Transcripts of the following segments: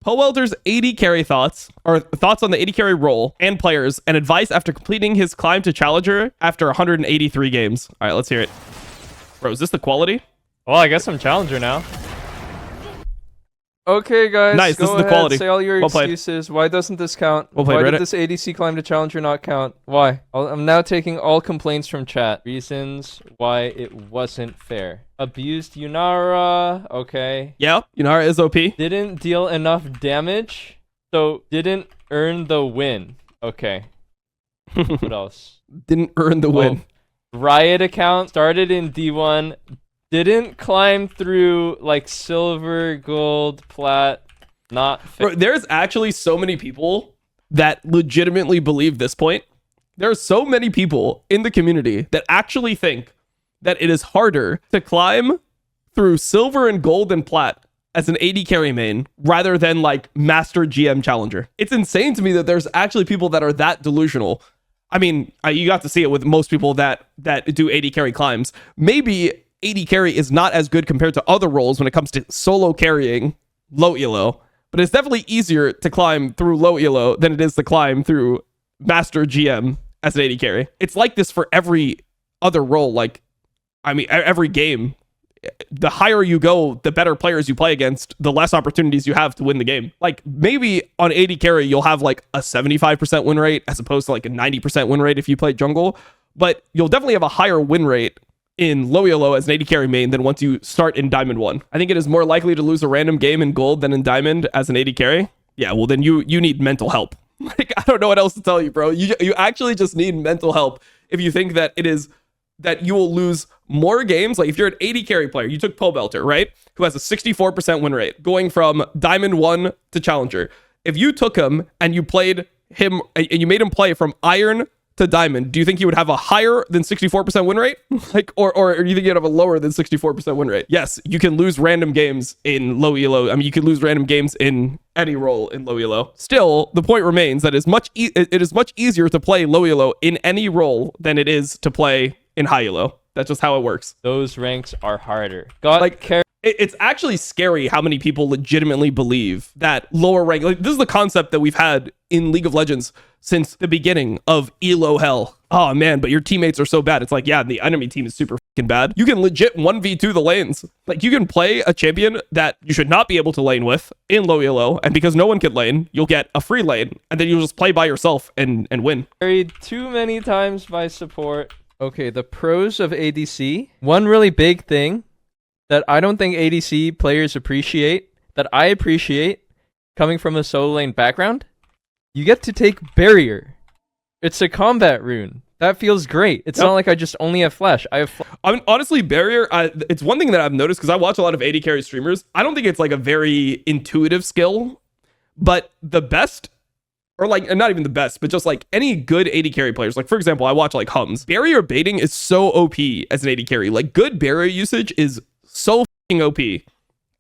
Powelter's 80 carry thoughts, or thoughts on the 80 carry role and players, and advice after completing his climb to Challenger after 183 games. All right, let's hear it. Bro, is this the quality? Well, I guess I'm Challenger now. Okay, guys. Nice, this is the quality. Say all your Well played. excuses. Why doesn't this count? Well played, Why Reddit. did this ADC climb to Challenger not count? Why? I'm now taking all complaints from chat. Reasons why it wasn't fair. Abused Yunara. Okay. Yeah, Yunara is OP. Didn't deal enough damage, so didn't earn the win. Okay. What else? Didn't earn the win. Riot account started in D1. Didn't climb through like silver, gold, plat. Not fair. Bro, there's actually so many people that legitimately believe this point. There are so many people in the community that actually think that it is harder to climb through silver and gold and plat as an AD carry main rather than like master GM challenger. It's insane to me that there's actually people that are that delusional. I mean, you got to see it with most people that do AD carry climbs. Maybe AD carry is not as good compared to other roles when it comes to solo carrying low elo, but it's definitely easier to climb through low elo than it is to climb through master GM as an AD carry. It's like this for every other role. Like, I mean, every game, the higher you go, the better players you play against, the less opportunities you have to win the game. Like, maybe on AD carry, you'll have like a 75% win rate as opposed to like a 90% win rate if you play jungle, but you'll definitely have a higher win rate in low elo as an AD carry main than once you start in Diamond 1. I think it is more likely to lose a random game in gold than in Diamond as an AD carry. Yeah, well then you need mental help. Like, I don't know what else to tell you, bro. You actually just need mental help if you think that it is that you will lose more games. Like if you're an AD carry player, you took Pobelter, right? Who has a 64% win rate going from Diamond 1 to Challenger. If you took him and you played him and you made him play from Iron to Diamond, do you think he would have a higher than 64% win rate? Like, or do you think you'd have a lower than 64% win rate? Yes, you can lose random games in low elo. I mean, you can lose random games in any role in low elo. Still, the point remains that it is much easier to play low elo in any role than it is to play in high elo. That's just how it works. Those ranks are harder. It's actually scary how many people legitimately believe that lower rank, like this is the concept that we've had in League of Legends since the beginning of elo hell. Oh man, but your teammates are so bad. It's like, yeah, the enemy team is super fucking bad. You can legit 1v2 the lanes. Like you can play a champion that you should not be able to lane with in low elo, and because no one can lane, you'll get a free lane, and then you'll just play by yourself and win. Carried too many times by support. Okay, the pros of ADC. One really big thing that I don't think ADC players appreciate, that I appreciate, coming from a solo lane background, you get to take Barrier. It's a combat rune. That feels great. It's not like I just only have Flash. I have I mean, honestly, Barrier, it's one thing that I've noticed because I watch a lot of AD carry streamers. I don't think it's like a very intuitive skill, but the best, or like, not even the best, but just like any good AD carry players. Like, for example, I watch like Hums. Barrier baiting is so OP as an AD carry. Like, good barrier usage is so fucking OP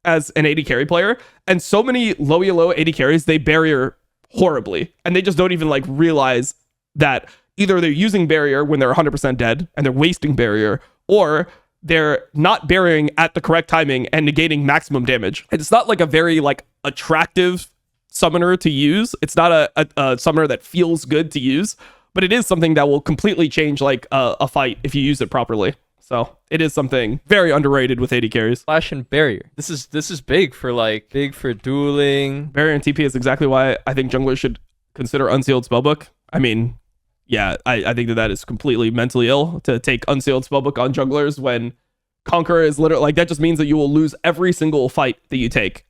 as an AD carry player. And so many low elo AD carries, they barrier horribly. And they just don't even like realize that either they're using barrier when they're 100% dead and they're wasting barrier, or they're not burying at the correct timing and negating maximum damage. It's not like a very like attractive summoner to use. It's not a summoner that feels good to use, but it is something that will completely change like a fight if you use it properly. So it is something very underrated with AD carries. Flash and Barrier. This is big for dueling. Barrier and TP is exactly why I think junglers should consider Unsealed Spellbook. I mean, yeah, I think that is completely mentally ill to take Unsealed Spellbook on junglers when Conqueror is literally like, that just means that you will lose every single fight that you take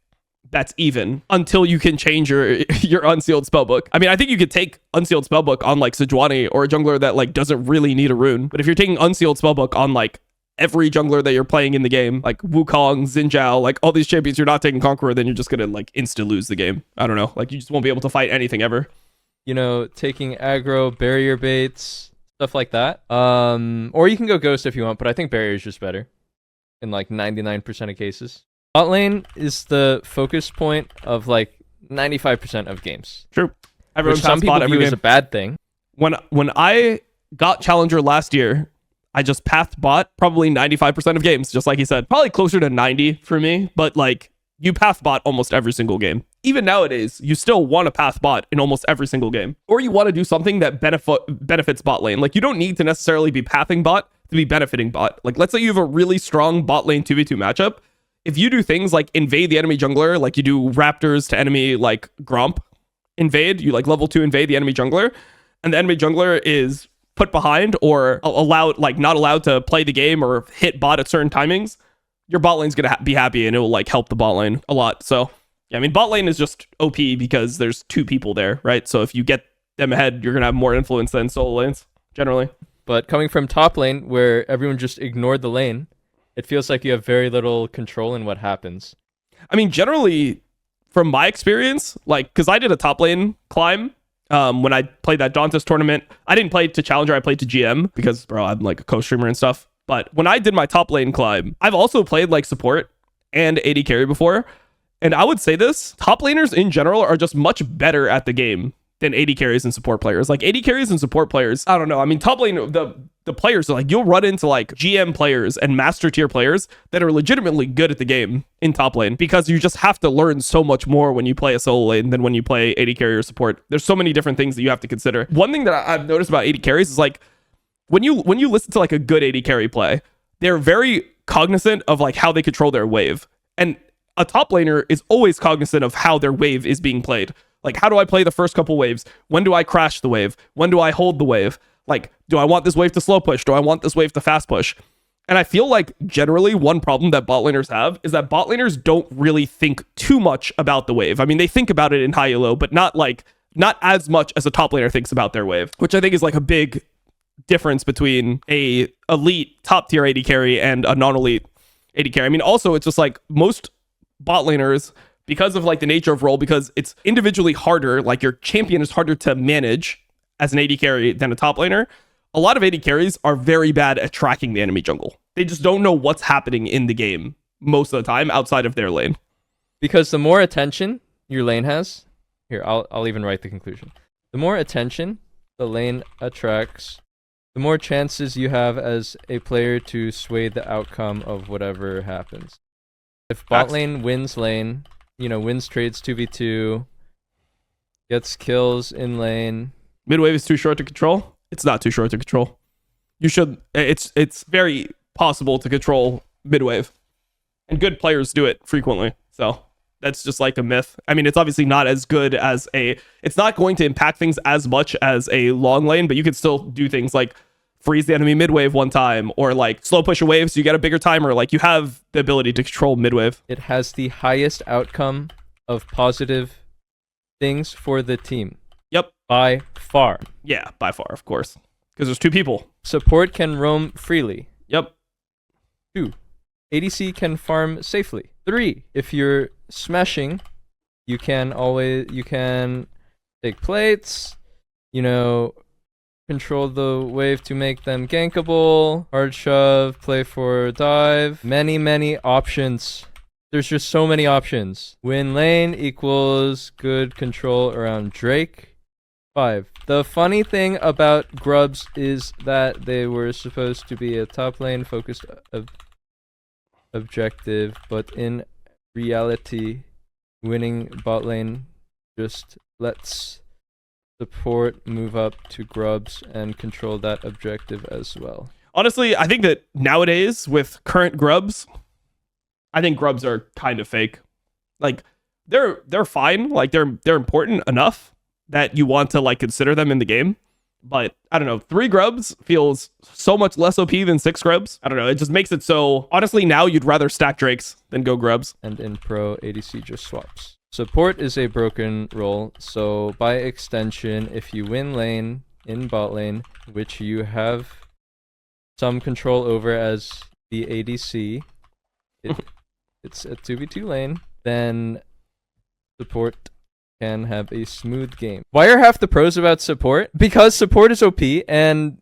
that's even until you can change your Unsealed Spellbook. I mean, I think you could take Unsealed Spellbook on like Sejuani or a jungler that like doesn't really need a rune. But if you're taking Unsealed Spellbook on like every jungler that you're playing in the game, like Wukong, Xin Zhao, like all these champions, you're not taking Conqueror, then you're just gonna like insta lose the game. I don't know, like you just won't be able to fight anything ever. You know, taking aggro, barrier baits, stuff like that. Or you can go Ghost if you want, but I think Barrier is just better in like 99% of cases. Bot lane is the focus point of like 95% of games. True. Which some people view as a bad thing. When I got Challenger last year, I just pathed bot probably 95% of games, just like he said. Probably closer to 90 for me, but like you path bot almost every single game. Even nowadays, you still want to path bot in almost every single game. Or you want to do something that benefits bot lane. Like, you don't need to necessarily be pathing bot to be benefiting bot. Like, let's say you have a really strong bot lane 2v2 matchup. If you do things like invade the enemy jungler, like you do raptors to enemy like Gromp invade, you like level 2 invade the enemy jungler, and the enemy jungler is put behind or not allowed to play the game or hit bot at certain timings, your bot lane's gonna be happy and it will like help the bot lane a lot. So yeah, I mean, bot lane is just OP because there's 2 people there, right? So if you get them ahead, you're gonna have more influence than solo lanes generally. But coming from top lane, where everyone just ignored the lane, it feels like you have very little control in what happens. I mean, generally, from my experience, like, because I did a top lane climb when I played that Dantas tournament. I didn't play to Challenger, I played to GM because, bro, I'm like a co-streamer and stuff. But when I did my top lane climb, I've also played like support and AD carry before. And I would say this, top laners in general are just much better at the game than AD carries and support players. Like, AD carries and support players, I don't know. I mean, top lane, the players are like, you'll run into like GM players and master tier players that are legitimately good at the game in top lane because you just have to learn so much more when you play a solo lane than when you play AD carry or support. There's so many different things that you have to consider. One thing that I've noticed about AD carries is like, when you listen to like a good AD carry play, they're very cognizant of like how they control their wave. And a top laner is always cognizant of how their wave is being played. Like, how do I play the first couple waves? When do I crash the wave? When do I hold the wave? Like, do I want this wave to slow push? Do I want this wave to fast push? And I feel like generally one problem that bot laners have is that bot laners don't really think too much about the wave. I mean, they think about it in high elo, but not as much as a top laner thinks about their wave, which I think is like a big difference between a elite top tier AD carry and a non-elite AD carry. I mean, also, it's just like most bot laners, because of like the nature of role, because it's individually harder, like your champion is harder to manage as an AD carry than a top laner. A lot of AD carries are very bad at tracking the enemy jungle. They just don't know what's happening in the game most of the time outside of their lane. Because the more attention your lane has, here, I'll even write the conclusion. The more attention the lane attracts, the more chances you have as a player to sway the outcome of whatever happens. If bot lane wins lane, wins trades 2v2, gets kills in lane. Midwave is too short to control. It's not too short to control. It's very possible to control midwave. And good players do it frequently. So that's just like a myth. I mean, it's obviously not as good as it's not going to impact things as much as a long lane, but you can still do things like freeze the enemy midwave one time, or like slow push a wave so you get a bigger timer. Like, you have the ability to control midwave. It has the highest outcome of positive things for the team. Yep. By far. Yeah, by far, of course. Because there's 2 people. Support can roam freely. Yep. 2. ADC can farm safely. 3. If you're smashing, you can take plates, control the wave to make them gankable, hard shove, play for dive. Many options. There's just so many options. Win lane equals good control around Drake. 5. The funny thing about Grubs is that they were supposed to be a top lane focused objective, but in reality, winning bot lane just lets support move up to Grubs and control that objective as well. Honestly, I think that nowadays with current Grubs, I think Grubs are kind of fake. Like, they're fine. Like, they're important enough that you want to like consider them in the game. But I don't know, 3 Grubs feels so much less OP than 6 Grubs. I don't know, it just makes it so, honestly, now you'd rather stack Drakes than go Grubs. And in pro, ADC just swaps. Support is a broken role, so by extension, if you win lane in bot lane, which you have some control over as the ADC, it's a 2v2 lane, then support can have a smooth game. Why are half the pros about support? Because support is OP, and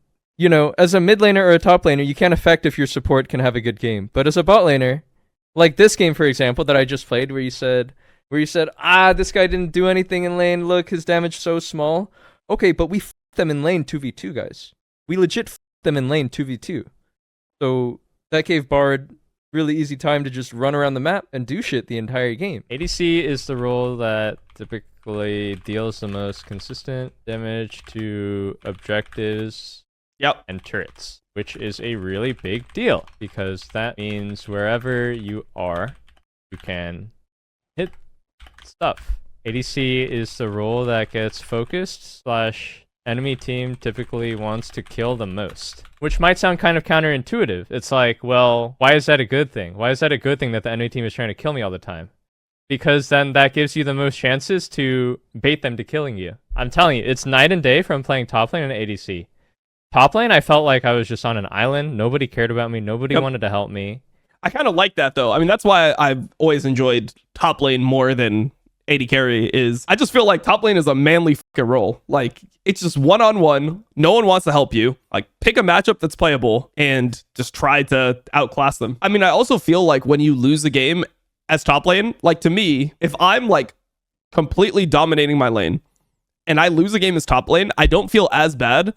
as a mid laner or a top laner, you can't affect if your support can have a good game. But as a bot laner, like this game, for example, that I just played, where you said, this guy didn't do anything in lane, look, his damage so small. Okay, but we f***ed them in lane 2v2, guys. We legit f***ed them in lane 2v2. So that gave Bard really easy time to just run around the map and do shit the entire game. ADC is the role that typically deals the most consistent damage to objectives and turrets, which is a really big deal because that means wherever you are, you can hit stuff. ADC is the role that gets focused / enemy team typically wants to kill the most, which might sound kind of counterintuitive. It's like, well, why is that a good thing? Why is that a good thing that the enemy team is trying to kill me all the time? Because then that gives you the most chances to bait them to killing you. I'm telling you, it's night and day from playing top lane and ADC. Top lane, I felt like I was just on an island. Nobody cared about me. Nobody wanted to help me. I kind of like that, though. I mean, that's why I've always enjoyed top lane more than AD carry. Is I just feel like top lane is a manly fucking role. Like, it's just one-on-one. No one wants to help you. Like, pick a matchup that's playable and just try to outclass them. I mean, I also feel like when you lose a game as top lane, like, to me, if I'm like completely dominating my lane and I lose a game as top lane, I don't feel as bad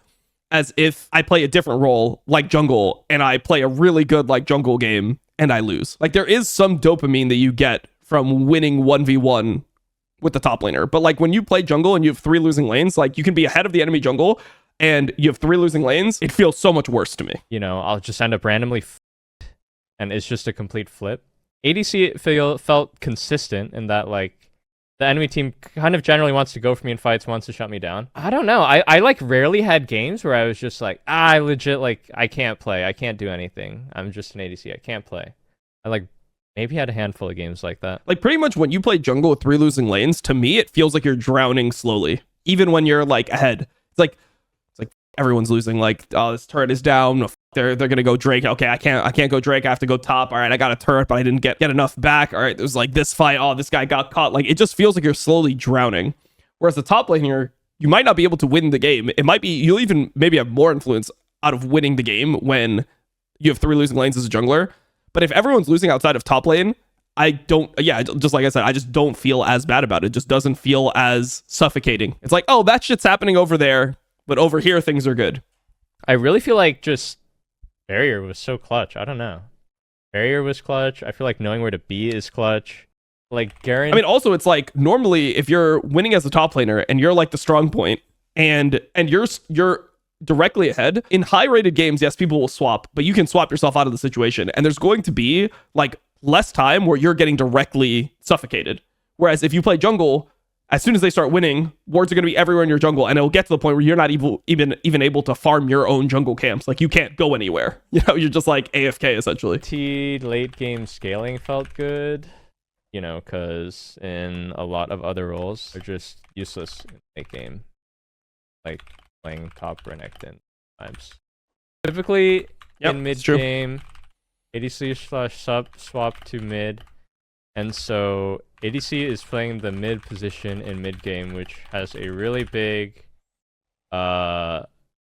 as if I play a different role like jungle and I play a really good like jungle game and I lose. Like, there is some dopamine that you get from winning 1v1 with the top laner. But like when you play jungle and you have 3 losing lanes, like you can be ahead of the enemy jungle and you have 3 losing lanes, it feels so much worse to me. You know, I'll just end up randomly and it's just a complete flip. ADC felt consistent in that like the enemy team kind of generally wants to go for me in fights, wants to shut me down. I don't know. I like rarely had games where I was just like, I legit like I can't play. I can't do anything. I'm just an ADC. I can't play. I like maybe had a handful of games like that. Like pretty much when you play jungle with 3 losing lanes, to me it feels like you're drowning slowly. Even when you're like ahead. It's like everyone's losing. Like, oh, this turret is down. They're gonna go Drake. Okay, I can't go Drake. I have to go top. All right, I got a turret, but I didn't get enough back. All right, there's like this fight. Oh, this guy got caught. Like, it just feels like you're slowly drowning. Whereas the top laner, you might not be able to win the game. It might be you'll even maybe have more influence out of winning the game when you have 3 losing lanes as a jungler. But if everyone's losing outside of top lane, just like I said, I just don't feel as bad about it. It just doesn't feel as suffocating. It's like, oh, that shit's happening over there, but over here things are good. I really feel like just Barrier was so clutch. I don't know. Barrier was clutch. I feel like knowing where to be is clutch. Like Garen. I mean, also it's like normally if you're winning as a top laner and you're like the strong point and you're directly ahead in high rated games, yes, people will swap, but you can swap yourself out of the situation. And there's going to be like less time where you're getting directly suffocated. Whereas if you play jungle, as soon as they start winning, wards are going to be everywhere in your jungle, and it'll get to the point where you're not even able to farm your own jungle camps. Like, you can't go anywhere. You know, you're just like AFK essentially. Late game scaling felt good, you know, because in a lot of other roles are just useless in late game, like playing top Renekton times. Typically in mid game, ADC / swap to mid. And so ADC is playing the mid position in mid game, which has a really big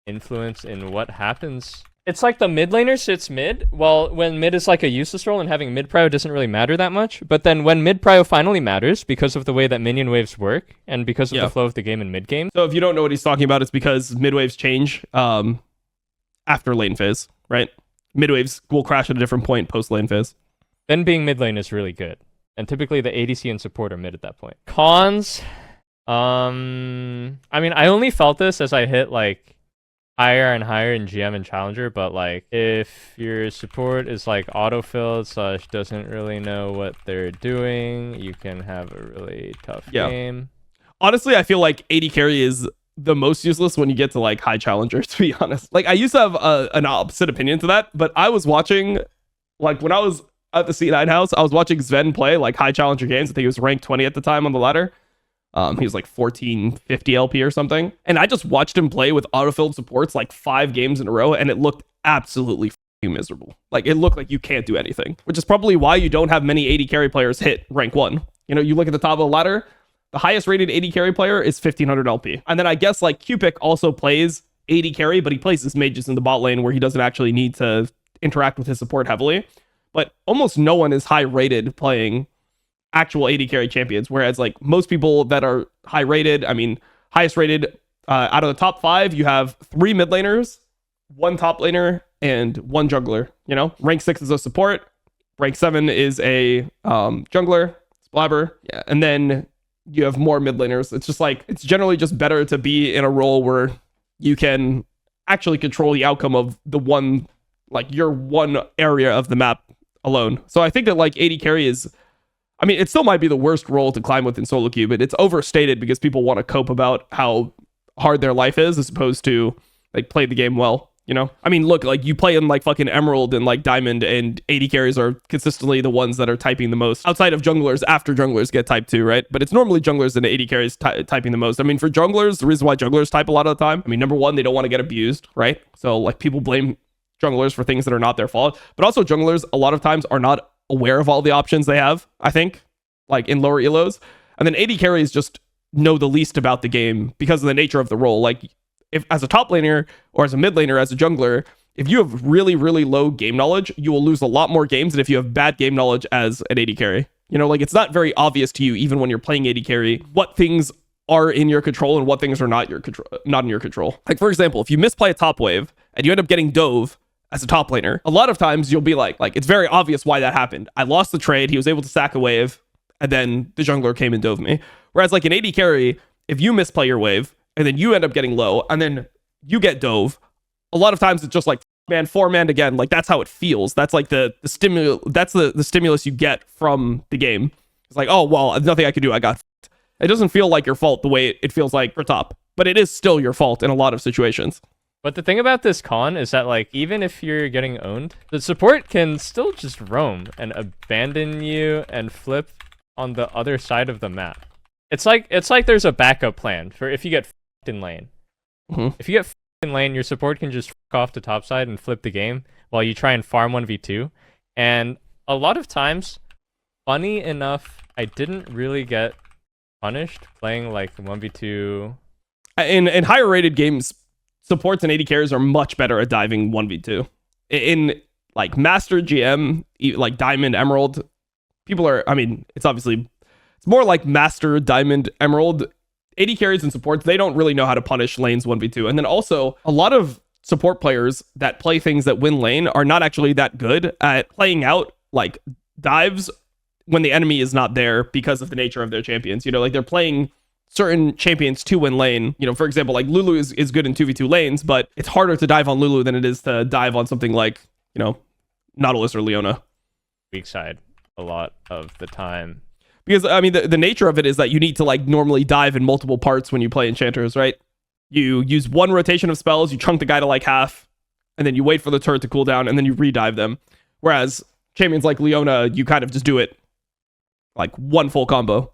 influence in what happens. It's like the mid laner sits mid, well, when mid is like a useless role and having mid prio doesn't really matter that much. But then when mid prio finally matters because of the way that minion waves work and because of the flow of the game in mid game. So if you don't know what he's talking about, it's because mid waves change after lane phase, right? Mid waves will crash at a different point post lane phase. Then being mid lane is really good. And typically the ADC and support are mid at that point. Cons, I mean, I only felt this as I hit like higher and higher in GM and Challenger, but like if your support is like autofilled / doesn't really know what they're doing, you can have a really tough game. Honestly, I feel like AD carry is the most useless when you get to like high Challenger, to be honest. Like, I used to have an opposite opinion to that, but I was watching, like when I was at the C9 house, I was watching Sven play like high Challenger games. I think he was ranked 20 at the time on the ladder. He was like 1450 LP or something. And I just watched him play with autofilled supports like 5 games in a row, and it looked absolutely miserable. Like, it looked like you can't do anything, which is probably why you don't have many AD carry players hit rank 1. You know, you look at the top of the ladder, the highest rated AD carry player is 1500 LP. And then I guess like Cupic also plays AD carry, but he plays his mages in the bot lane where he doesn't actually need to interact with his support heavily. But almost no one is high rated playing actual AD carry champions. Whereas like most people that are high rated, I mean, highest rated out of the top 5, you have 3 mid laners, 1 top laner, and 1 jungler. You know, rank 6 is a support, Rank 7 is a jungler, it's Blabber. Yeah, and then you have more mid laners. It's just like, it's generally just better to be in a role where you can actually control the outcome of the one, like your one area of the map alone. So I think that like AD carry is, I mean, it still might be the worst role to climb with in solo queue, but it's overstated because people want to cope about how hard their life is as opposed to like play the game well. You know, I mean, look, like you play in like fucking Emerald and like Diamond, and AD carries are consistently the ones that are typing the most outside of junglers after junglers get typed too, right? But it's normally junglers and AD carries typing the most. I mean, for junglers, the reason why junglers type a lot of the time, I mean, number one, they don't want to get abused, right? So like people blame junglers for things that are not their fault, but also junglers a lot of times are not aware of all the options they have, I think, like in lower elos. And then AD carries just know the least about the game because of the nature of the role. Like, if as a top laner or as a mid laner, as a jungler, if you have really, really low game knowledge, you will lose a lot more games than if you have bad game knowledge as an AD carry. You know, like it's not very obvious to you, even when you're playing AD carry, what things are in your control and what things are not in your control. Like, for example, if you misplay a top wave and you end up getting dove as a top laner, a lot of times you'll be like it's very obvious why that happened. I lost the trade, he was able to sack a wave, and then the jungler came and dove me. Whereas like an AD carry, if you misplay your wave, and then you end up getting low, and then you get dove, a lot of times it's just like, man, 4-man again. Like that's how it feels. That's like the stimulus. That's the stimulus you get from the game. It's like, oh well, there's nothing I can do. I got. It doesn't feel like your fault the way it feels like for top, but it is still your fault in a lot of situations. But the thing about this con is that like even if you're getting owned, the support can still just roam and abandon you and flip on the other side of the map. It's like there's a backup plan for if you get in lane. Mm-hmm. If you get in lane, your support can just off the top side and flip the game while you try and farm 1v2. And a lot of times, funny enough, I didn't really get punished playing like 1v2. In higher rated games, supports and AD carries are much better at diving 1v2. In like Master, GM, like Diamond, Emerald, people are, I mean, it's more like Master, Diamond, Emerald. AD carries and supports, they don't really know how to punish lanes 1v2. And then also, a lot of support players that play things that win lane are not actually that good at playing out like dives when the enemy is not there because of the nature of their champions. You know, like they're playing certain champions to win lane. You know, for example, like Lulu is good in 2v2 lanes, but it's harder to dive on Lulu than it is to dive on something like, you know, Nautilus or Leona. Weak side a lot of the time. Because, I mean, the nature of it is that you need to, like, normally dive in multiple parts when you play enchanters, right? You use one rotation of spells, you chunk the guy to, like, half, and then you wait for the turret to cool down, and then you re-dive them. Whereas champions like Leona, you kind of just do it, like, one full combo.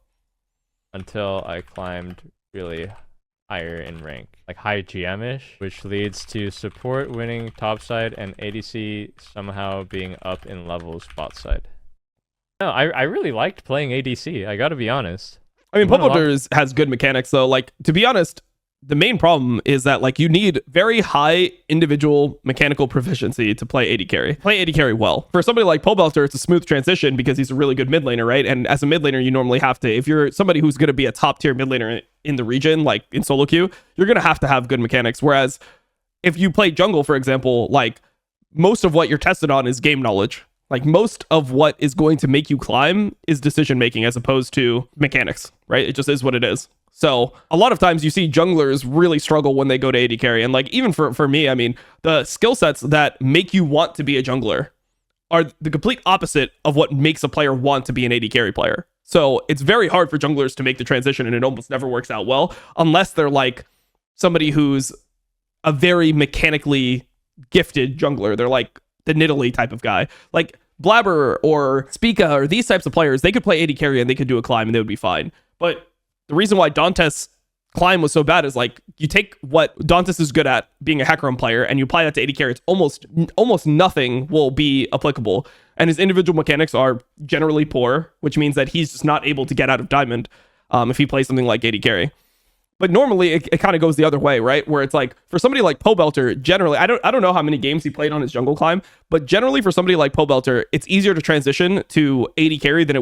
Until I climbed really higher in rank, like high GM-ish, which leads to support winning topside and ADC somehow being up in levels bot side. No, I really liked playing ADC. I gotta be honest. I mean, Pobelter has good mechanics, though. Like, to be honest, the main problem is that, like, you need very high individual mechanical proficiency to play AD carry. Play AD carry well. For somebody like Pobelter, it's a smooth transition because he's a really good mid laner, right? And as a mid laner, you normally have to, if you're somebody who's going to be a top tier mid laner in the region, like in solo queue, you're going to have good mechanics. Whereas if you play jungle, for example, like most of what you're tested on is game knowledge. Like most of what is going to make you climb is decision making as opposed to mechanics, right? It just is what it is. So a lot of times you see junglers really struggle when they go to AD carry. And like even for me, I mean, the skill sets that make you want to be a jungler are the complete opposite of what makes a player want to be an AD carry player. So it's very hard for junglers to make the transition, and it almost never works out well unless they're like somebody who's a very mechanically gifted jungler. They're like the Nidalee type of guy. Like Blabber or Spica or these types of players, they could play AD carry and they could do a climb and they would be fine. But the reason why Dante's climb was so bad is like you take what Dante's is good at being a Hecarim player and you apply that to AD carry, it's almost nothing will be applicable. And his individual mechanics are generally poor, which means that he's just not able to get out of Diamond if he plays something like AD carry. But normally it kind of goes the other way, right? Where it's like for somebody like Pobelter, generally, I don't know how many games he played on his jungle climb, but generally for somebody like Pobelter, it's easier to transition to AD carry than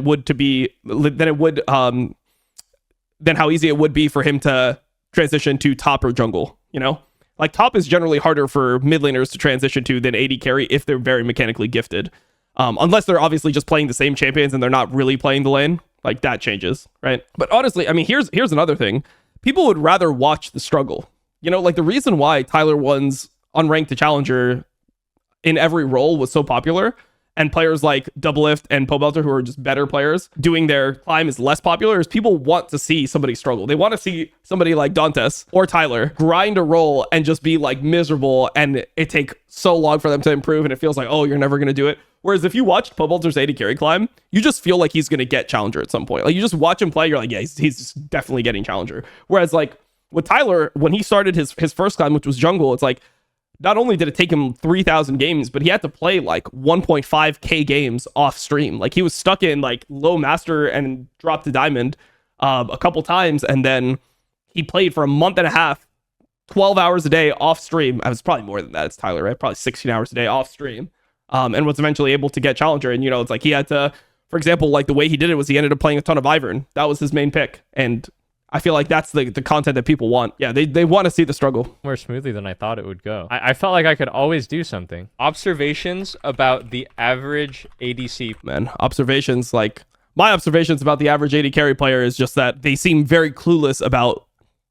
how easy it would be for him to transition to top or jungle, you know? Like top is generally harder for mid laners to transition to than AD carry if they're very mechanically gifted. Unless they're obviously just playing the same champions and they're not really playing the lane. Like, that changes, right? But honestly, I mean, here's another thing. People would rather watch the struggle. You know, like, the reason why Tyler 1's unranked to challenger in every role was so popular, and players like Doublelift and Pobelter, who are just better players, doing their climb is less popular, is people want to see somebody struggle. They want to see somebody like Dantes or Tyler grind a role and just be like miserable, and it take so long for them to improve, and it feels like, oh, you're never going to do it. Whereas if you watched Pobelter's AD carry climb, you just feel like he's going to get challenger at some point. Like, you just watch him play, you're like, yeah, he's definitely getting challenger. Whereas like with Tyler, when he started his first climb, which was jungle, it's like, not only did it take him 3,000 games, but he had to play like 1.5k games off stream. Like, he was stuck in like low master and dropped to diamond a couple times, and then he played for a month and a half, 12 hours a day off stream. I was probably more than that. It's Tyler, right? Probably 16 hours a day off stream, and was eventually able to get challenger. And, you know, it's like he had to, for example, like the way he did it was he ended up playing a ton of Ivern. That was his main pick, and I feel like that's the content that people want. Yeah, they want to see the struggle. More smoothly than I thought it would go. I felt like I could always do something. Observations about the average ADC. Man, observations, like, my observations about the average AD carry player is just that they seem very clueless about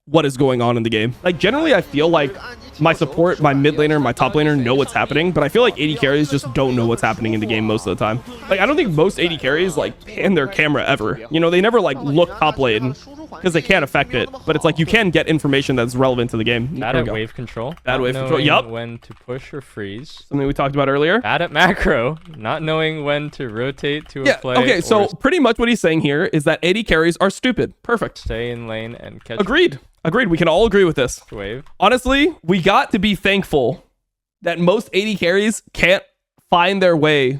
what is going on in the game. Like, generally, I feel like my support, my mid laner, my top laner know what's happening, but I feel like AD carries just don't know what's happening in the game most of the time. Like, I don't think most AD carries like pan their camera ever. You know, they never like look top lane because they can't affect it, but it's like you can get information that's relevant to the game. Bad at wave control. Bad wave control. Yup. When to push or freeze. Something we talked about earlier. Bad at macro. Not knowing when to rotate to a play. Okay, so pretty much what he's saying here is that AD carries are stupid. Perfect. Stay in lane and catch. Agreed. We can all agree with this. Wave. Honestly, we got to be thankful that most AD carries can't find their way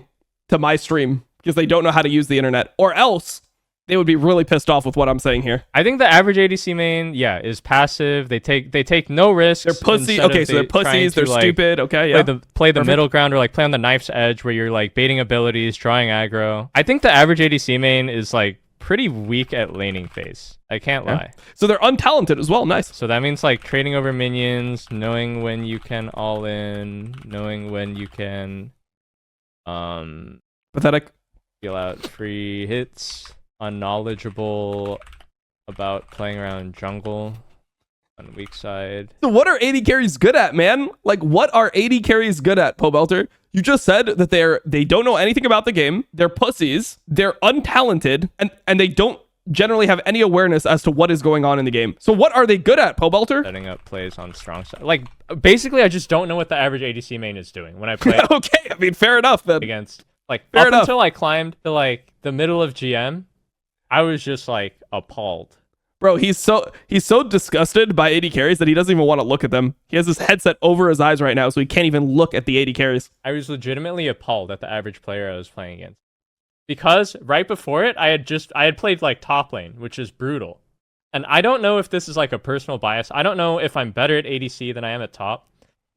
to my stream because they don't know how to use the internet, or else they would be really pissed off with what I'm saying here. I think the average ADC main, is passive. They take no risks. They're pussy. Okay, so they're pussies. They're stupid. Okay, yeah. Play the middle ground, or like play on the knife's edge where you're like baiting abilities, drawing aggro. I think the average ADC main is like pretty weak at laning phase. I can't lie. So they're untalented as well. Nice. So that means like trading over minions, knowing when you can all in, knowing when you can pathetic. Feel out free hits, unknowledgeable about playing around jungle on weak side. So what are AD carries good at, man? Like, what are AD carries good at, Pobelter? You just said that they don't know anything about the game. They're pussies. They're untalented, and they don't generally have any awareness as to what is going on in the game. So what are they good at, Pobelter? Setting up plays on strong side. Like, basically, I just don't know what the average ADC main is doing when I play. Okay, I mean, fair enough then. Against, like, fair enough. Until I climbed to like the middle of GM, I was just like appalled. Bro, he's so disgusted by AD carries that he doesn't even want to look at them. He has his headset over his eyes right now, so he can't even look at the AD carries. I was legitimately appalled at the average player I was playing against. Because right before it, I had played like top lane, which is brutal. And I don't know if this is like a personal bias. I don't know if I'm better at ADC than I am at top.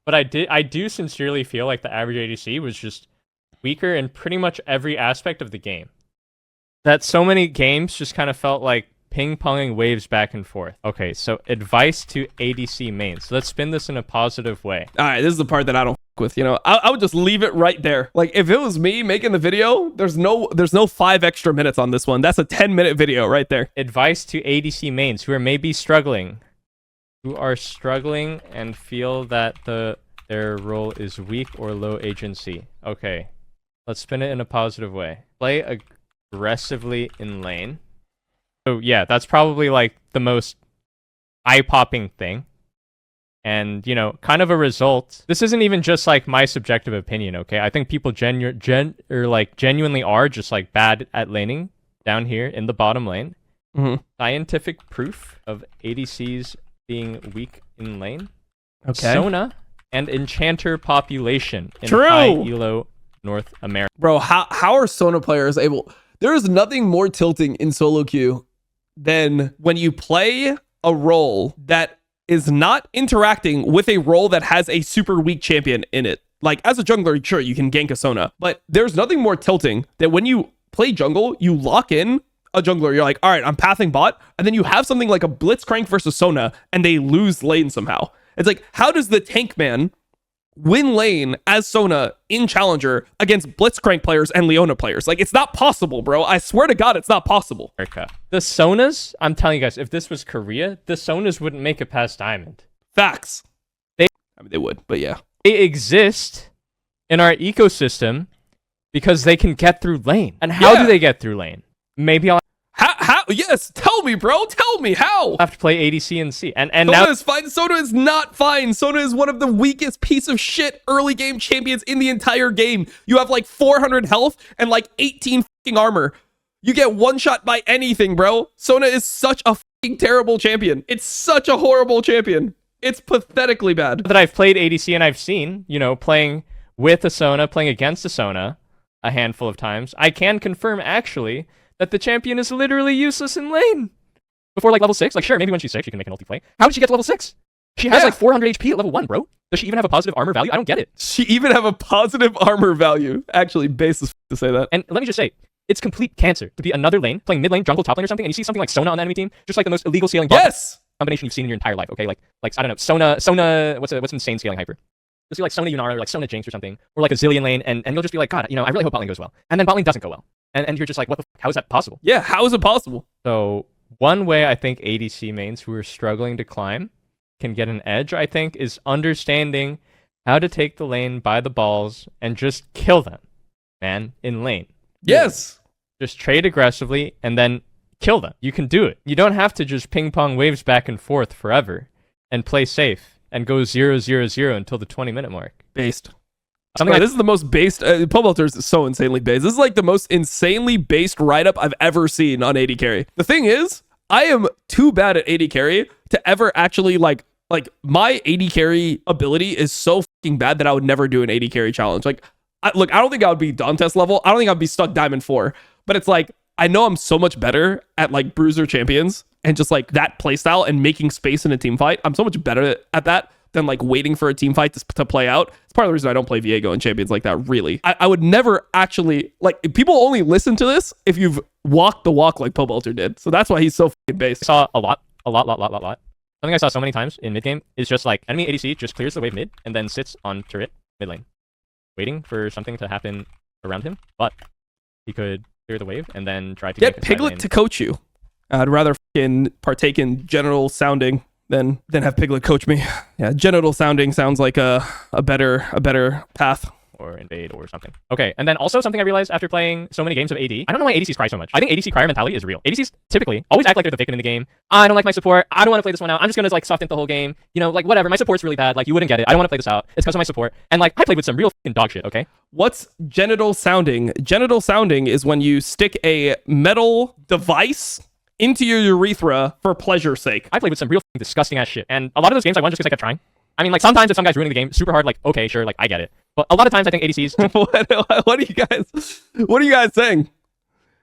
But I do sincerely feel like the average ADC was just weaker in pretty much every aspect of the game. That so many games just kind of felt like ping-ponging waves back and forth. Okay, so advice to ADC mains. So let's spin this in a positive way. All right, this is the part that I don't f with. You know, I would just leave it right there. Like, if it was me making the video, there's no 5 extra minutes on this one. That's a 10-minute video right there. Advice to ADC mains who are maybe struggling, and feel that their role is weak or low agency. Okay, let's spin it in a positive way. Play aggressively in lane. So yeah, that's probably like the most eye-popping thing. And, you know, kind of a result. This isn't even just like my subjective opinion, okay? I think people genuinely are just like bad at laning down here in the bottom lane. Mm-hmm. Scientific proof of ADCs being weak in lane. Okay. Sona and Enchanter population in high elo North America. Bro, how are Sona players able... There is nothing more tilting in solo queue than when you play a role that is not interacting with a role that has a super weak champion in it. Like, as a jungler, sure, you can gank a Sona, but there's nothing more tilting than when you play jungle, you lock in a jungler, you're like, all right, I'm pathing bot, and then you have something like a Blitzcrank versus Sona, and they lose lane somehow. It's like, how does the tank man win lane as Sona in Challenger against Blitzcrank players and Leona players. Like, it's not possible, bro. I swear to God, it's not possible. America. The Sonas, I'm telling you guys, if this was Korea, the Sonas wouldn't make it past Diamond. Facts. I mean, they would, but yeah. They exist in our ecosystem because they can get through lane. And how do they get through lane? Maybe I'll How? Yes, tell me, bro. Tell me how. have to play ADC and C. And Sona now is fine. Sona is not fine. Sona is one of the weakest piece of shit early game champions in the entire game. You have like 400 health and like 18 fucking armor. You get one shot by anything, bro. Sona is such a fucking terrible champion. It's such a horrible champion. It's pathetically bad. that I've played ADC and I've seen, playing with a Sona, playing against a Sona a handful of times, I can confirm actually that the champion is literally useless in lane. Before like level 6, like sure, maybe when she's 6 she can make an ulti play. How did she get to level 6? She has like 400 HP at level 1, bro. Does she even have a positive armor value? I don't get it. She even have a positive armor value. Actually, base is to say that. And let me just say, it's complete cancer to be another lane, playing mid lane, jungle, top lane or something, and you see something like Sona on the enemy team, just like the most illegal scaling bot combination you've seen in your entire life, okay? Like I don't know, Sona, what's insane scaling hyper? You'll see like Sona Yunara or like Sona Jinx or something, or like a Zillion lane, and you'll just be like, God, I really hope bot lane goes well. And then bot lane doesn't go well. And you're just like, what the fuck? How is that possible? Yeah, how is it possible? So one way I think ADC mains who are struggling to climb can get an edge, I think, is understanding how to take the lane by the balls and just kill them, man, in lane. Yes. Just trade aggressively and then kill them. You can do it. You don't have to just ping pong waves back and forth forever and play safe and go 0-0-0 until the 20-minute mark. Based. Something This is the most based. Pobelter is so insanely based. This is like the most insanely based write-up I've ever seen on AD carry. The thing is, I am too bad at AD carry to ever actually like my AD carry ability is so fucking bad that I would never do an AD carry challenge. Like, I don't think I would be Dantes level. I don't think I'd be stuck Diamond 4. But it's like, I know I'm so much better at like Bruiser champions and just like that playstyle and making space in a team fight. I'm so much better at that than like waiting for a team fight to play out. It's part of the reason I don't play Viego and champions like that, really. I would never actually, like, people only listen to this if you've walked the walk like Pobelter did. So that's why he's so fucking based. I saw a lot. Something I saw so many times in mid game is just like enemy ADC just clears the wave mid and then sits on turret mid lane, waiting for something to happen around him. But he could clear the wave and then try to get Piglet to coach you. I'd rather fucking partake in genital sounding than have Piglet coach me. Yeah, genital sounding sounds like a better path. Or invade or something. Okay, and then also something I realized after playing so many games of AD, I don't know why ADCs cry so much. I think ADC crier mentality is real. ADCs typically always act like they're the victim in the game. I don't like my support. I don't want to play this one out. I'm just gonna like soft int the whole game. Like whatever. My support's really bad. Like you wouldn't get it. I don't want to play this out. It's because of my support. And like I played with some real fucking dog shit. Okay. What's genital sounding? Genital sounding is when you stick a metal device into your urethra for pleasure's sake. I played with some real disgusting ass shit, and a lot of those games I won just because I kept trying. I mean, like sometimes if some guy's ruining the game super hard, like okay, sure, like I get it. But a lot of times I think ADCs. what are you guys saying?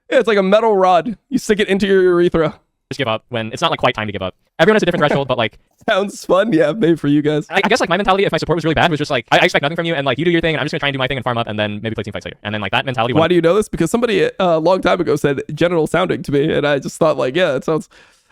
Yeah, it's like a metal rod. You stick it into your urethra. Just give up when it's not like quite time to give up. Everyone has a different threshold, but like sounds fun. Yeah, maybe for you guys. I guess like my mentality, if my support was really bad, was just like I expect nothing from you, and like you do your thing, and I'm just gonna try and do my thing and farm up, and then maybe play team fights later. And then like that mentality. Why do you know this? Because somebody a long time ago said genital sounding to me, and I just thought like, yeah, it sounds.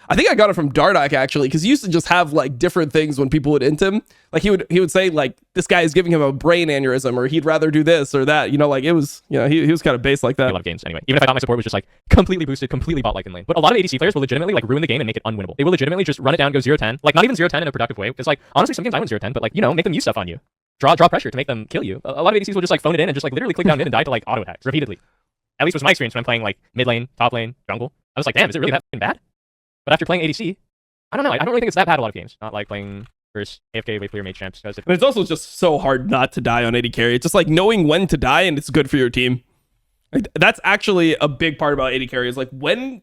I think I got it from Dardak actually, because he used to just have like different things when people would int him. Like he would say like this guy is giving him a brain aneurysm, or he'd rather do this or that. Like it was, he was kind of based like that. I love games anyway. Even if I thought my support was just like completely boosted, completely bot like in lane. But a lot of ADC players will legitimately like ruin the game and make it unwinnable. They will legitimately just run it down, go 0-10, like not even 0-10 in a productive way. Because like honestly, some games I win 0-10, but like make them use stuff on you, draw pressure to make them kill you. A lot of ADCs will just like phone it in and just like literally click down mid and die to like auto attacks repeatedly. At least was my experience when I'm playing like mid lane, top lane, jungle. I was like, damn, is it really that fucking bad? But after playing ADC. I don't know. I don't really think it's that bad a lot of games. Not like playing versus AFK wave clear mage champs. But it's also just so hard not to die on AD carry. It's just like knowing when to die, and it's good for your team. Like, that's actually a big part about AD carry. Is like when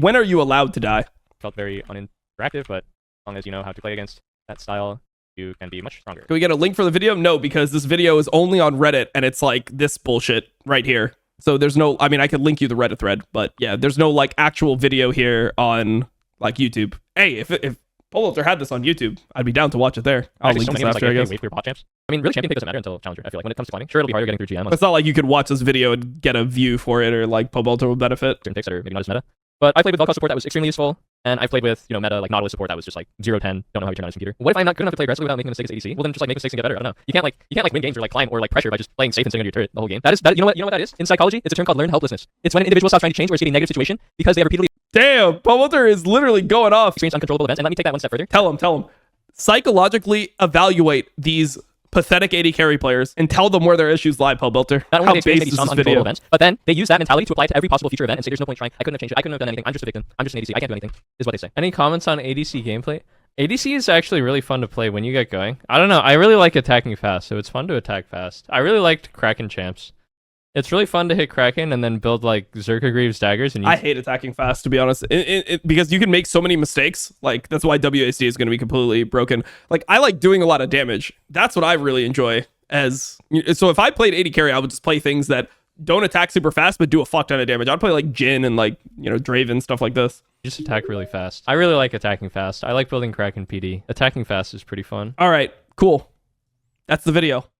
are you allowed to die? Felt very uninteractive, but as long as you know how to play against that style, you can be much stronger. Can we get a link for the video? No, because this video is only on Reddit, and it's like this bullshit right here. So there's no. I mean, I could link you the Reddit thread, but yeah, there's no like actual video here on like YouTube. Hey, if Pobelter had this on YouTube, I'd be down to watch it there. I'll link this after, I guess. Wave clear bot champs. I mean, really, champion pick doesn't matter until Challenger. I feel like when it comes to climbing, sure, it'll be harder getting through GM. It's not like you could watch this video and get a view for it, or like Pobelter will benefit. Certain picks that are maybe not as meta. But I played with Velcro support that was extremely useful. And I've played with, meta, like Nautilus support that was just like 0-10, don't know how you turn on his computer. What if I'm not good enough to play aggressively without making a mistake as ADC? Well, then just like make mistakes and get better. I don't know. You can't like win games or like climb or like pressure by just playing safe and sitting under your turret the whole game. You know what that is? In psychology, it's a term called learned helplessness. It's when an individual stops trying to change or escape a negative situation because they have repeatedly Damn, Pummelter is literally going off. experienced uncontrollable events. And let me take that one step further. Tell him. Psychologically evaluate these pathetic AD carry players and tell them where their issues lie, Pummelter. Not only How they experience base is some this uncontrollable video? events, but then they use that mentality to apply to every possible future event and say there's no point trying. I couldn't have changed it. I couldn't have done anything. I'm just a victim. I'm just an ADC. I can't do anything. Is what they say. Any comments on ADC gameplay? ADC is actually really fun to play when you get going. I don't know. I really like attacking fast, so it's fun to attack fast. I really liked Kraken champs. It's really fun to hit Kraken and then build like Zerka Greaves daggers. And I hate attacking fast, to be honest, because you can make so many mistakes. Like, that's why WAC is going to be completely broken. Like, I like doing a lot of damage. That's what I really enjoy. So if I played AD carry, I would just play things that don't attack super fast, but do a fuck ton of damage. I'd play like Jhin and like, Draven, stuff like this. just attack really fast. I really like attacking fast. I like building Kraken PD. Attacking fast is pretty fun. All right, cool. That's the video.